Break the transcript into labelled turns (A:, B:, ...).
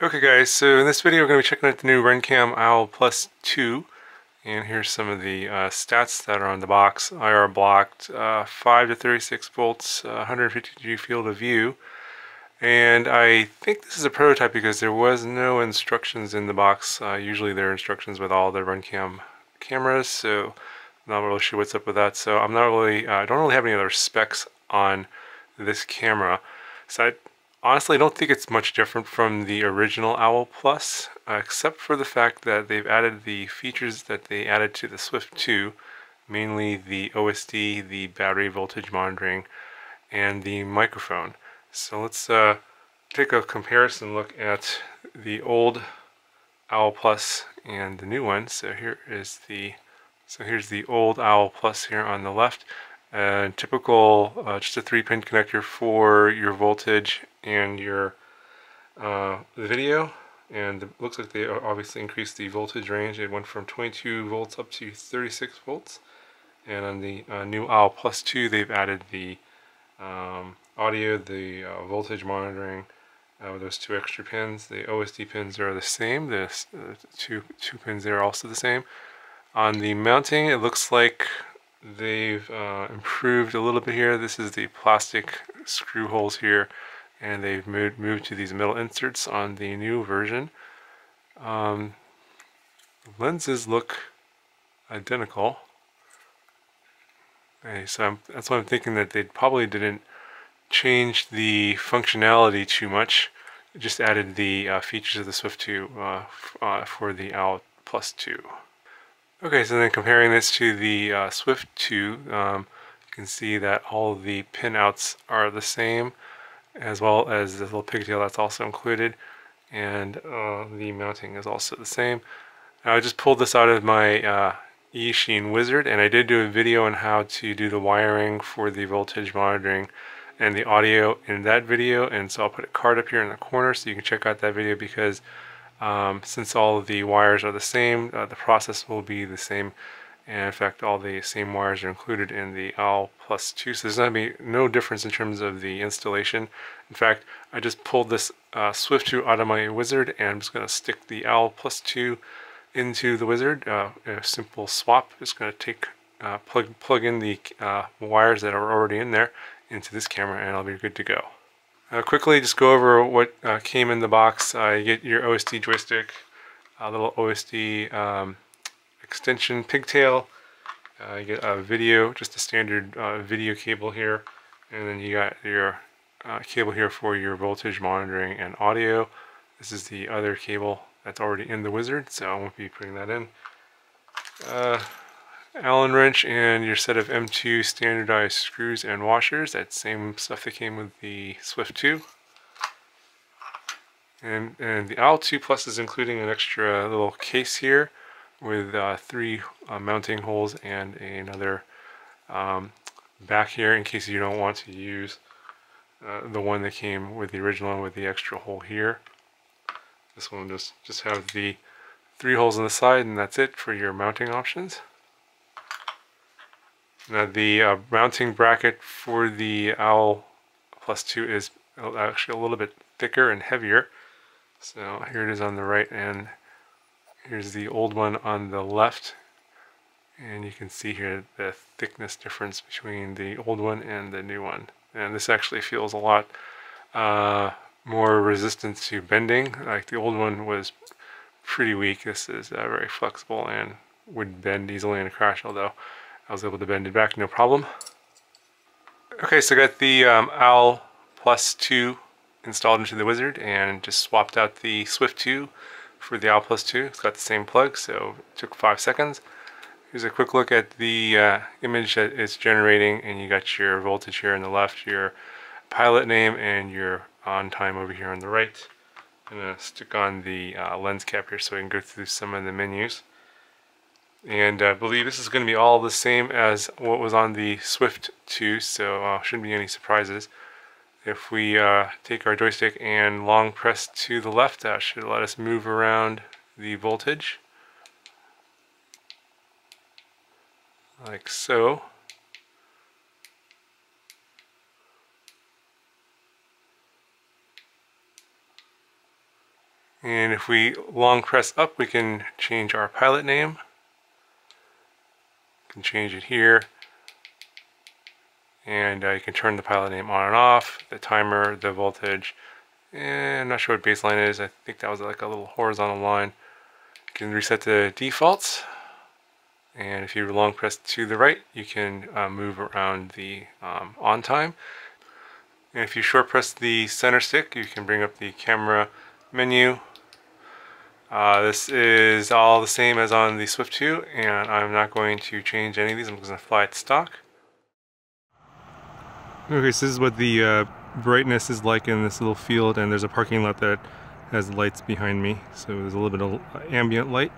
A: Okay guys, so in this video we're going to be checking out the new RunCam Owl Plus 2, and here's some of the stats that are on the box. IR blocked, 5 to 36 volts, 150G field of view, and I think this is a prototype because there was no instructions in the box. Usually there are instructions with all the RunCam cameras, so I'm not really sure what's up with that. So I'm not really, I don't really have any other specs on this camera. So honestly, I don't think it's much different from the original Owl Plus, except for the fact that they've added the features that they added to the Swift 2, mainly the OSD, the battery voltage monitoring, and the microphone. So let's take a comparison look at the old Owl Plus and the new one. So here's the old Owl Plus here on the left. Typical, just a 3-pin connector for your voltage and your video, and it looks like they obviously increased the voltage range. It went from 22 volts up to 36 volts, and on the new Owl Plus 2 they've added the audio, the voltage monitoring, with those 2 extra pins. The OSD pins are the same, the two pins there are also the same. On the mounting, it looks like they've improved a little bit here. This is the plastic screw holes here, and they've moved to these metal inserts on the new version. The lenses look identical. Okay, so that's why I'm thinking that they probably didn't change the functionality too much. Just added the features of the Swift 2 for the Owl Plus 2. Okay, so then comparing this to the Swift 2, you can see that all of the pin outs are the same, as well as the little pigtail that's also included, and the mounting is also the same. Now, I just pulled this out of my eSheen Wizard, and I did do a video on how to do the wiring for the voltage monitoring and the audio in that video, and so I'll put a card up here in the corner so you can check out that video, because since all of the wires are the same, the process will be the same, and in fact all the same wires are included in the Owl Plus 2, so there's going to be no difference in terms of the installation. In fact, I just pulled this Swift 2 out of my Wizard, and I'm just going to stick the Owl Plus 2 into the Wizard. A simple swap. Just going to take plug in the wires that are already in there into this camera, and I'll be good to go. Quickly just go over what came in the box. You get your OSD joystick, a little OSD extension pigtail, you get a video, just a standard video cable here, and then you got your cable here for your voltage monitoring and audio. This is the other cable that's already in the Wizard, so I won't be putting that in. Allen wrench and your set of M2 standardized screws and washers. That same stuff that came with the Swift 2. And the Owl 2 Plus is including an extra little case here with 3 mounting holes and another back here in case you don't want to use the one that came with the original one with the extra hole here. This one just have the 3 holes on the side, and that's it for your mounting options. Now the mounting bracket for the Owl Plus 2 is actually a little bit thicker and heavier. So here it is on the right, and here's the old one on the left. And you can see here the thickness difference between the old one and the new one. And this actually feels a lot more resistant to bending. Like the old one was pretty weak. This is very flexible and would bend easily in a crash, although I was able to bend it back no problem. Okay, so I got the Owl Plus 2 installed into the Wizard, and just swapped out the Swift 2 for the Owl Plus 2. It's got the same plug, so it took 5 seconds. Here's a quick look at the image that it's generating, and you got your voltage here on the left, your pilot name, and your on time over here on the right. I'm going to stick on the lens cap here so we can go through some of the menus. And I believe this is going to be all the same as what was on the Swift 2, so shouldn't be any surprises. If we take our joystick and long press to the left, that should let us move around the voltage, like so. And if we long press up, we can change our pilot name. You can change it here. And you can turn the pilot name on and off, the timer, the voltage, and I'm not sure what baseline is. I think that was like a little horizontal line. You can reset the defaults, and if you long press to the right, you can move around the on time. And if you short press the center stick, you can bring up the camera menu. This is all the same as on the Swift 2, and I'm not going to change any of these. I'm just going to fly it stock. Okay, so this is what the brightness is like in this little field, and there's a parking lot that has lights behind me, so there's a little bit of ambient light.